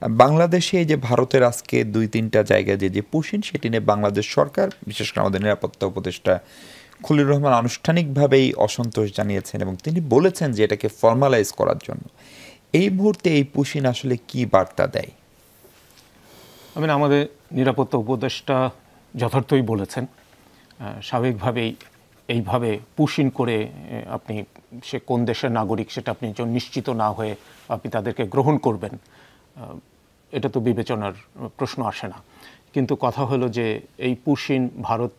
বাংলাদেশে এই যে ভারতের আজকে ২-৩টা জায়গায় যে পুশিন সেটি নিয়ে বাংলাদেশ সরকার, বিশেষ করে আমাদের নিরাপত্তা উপদেষ্টা খলিলুর রহমান আনুষ্ঠানিকভাবেই অসন্তোষ জানিয়েছেন এবং তিনি বলেছেন যে এটাকে ফর্মালাইজ করার জন্য। এই মুহূর্তে এই পুশিন আসলে কি বার্তা দেয়? আমাদের নিরাপত্তা উপদেষ্টা যথার্থই বলেছেন। স্বাভাবিকভাবেই এইভাবে পুশিন করে আপনি সে কোন দেশের নাগরিক সেটা আপনি নিশ্চিত না হয়ে আপনি তাদেরকে গ্রহণ করবেন, এটা তো বিবেচনার প্রশ্ন আসে না। কিন্তু কথা হলো যে এই পুশিন ভারত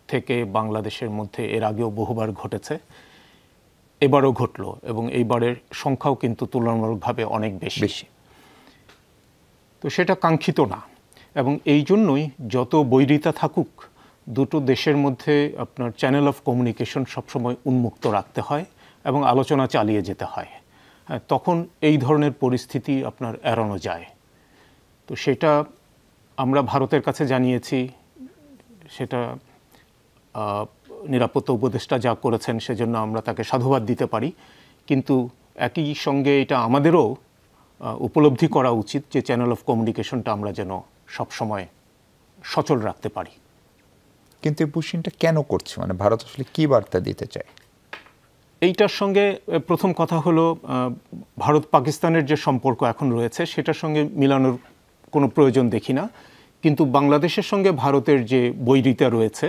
থেকে বাংলাদেশের মধ্যে এর আগেও বহুবার ঘটেছে, এবারও ঘটলো এবং এইবারের সংখ্যাও কিন্তু তুলনামূলকভাবে অনেক বেশি। তো সেটা কাঙ্ক্ষিত না এবং এই জন্যই যত বৈরিতা থাকুক দুটো দেশের মধ্যে আপনার চ্যানেল অফ কমিউনিকেশন সবসময় উন্মুক্ত রাখতে হয় এবং আলোচনা চালিয়ে যেতে হয়। তখন এই ধরনের পরিস্থিতি আপনার এড়ানো যায়। তো সেটা আমরা ভারতের কাছে জানিয়েছি, সেটা নিরাপত্তা উপদেষ্টা যা করেছেন সেজন্য আমরা তাকে সাধুবাদ দিতে পারি। কিন্তু একই সঙ্গে এটা আমাদেরও উপলব্ধি করা উচিত যে চ্যানেল অফ কমিউনিকেশনটা আমরা যেন সবসময় সচল রাখতে পারি। কিন্তু এই পুশিনটা কেন করছে, মানে ভারত আসলে কি বার্তা দিতে চায়? এইটার সঙ্গে প্রথম কথা হলো ভারত পাকিস্তানের যে সম্পর্ক এখন রয়েছে সেটার সঙ্গে মিলানোর কোনো প্রয়োজন দেখি না, কিন্তু বাংলাদেশের সঙ্গে ভারতের যে বৈরিতা রয়েছে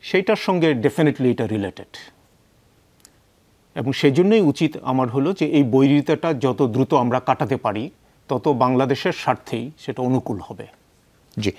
সেইটার সঙ্গে ডেফিনেটলি এটা রিলেটেড এবং সেই জন্যই উচিত আমার হলো যে এই বৈরিতাটা যত দ্রুত আমরা কাটাতে পারি তত বাংলাদেশের স্বার্থেই সেটা অনুকূল হবে। জি।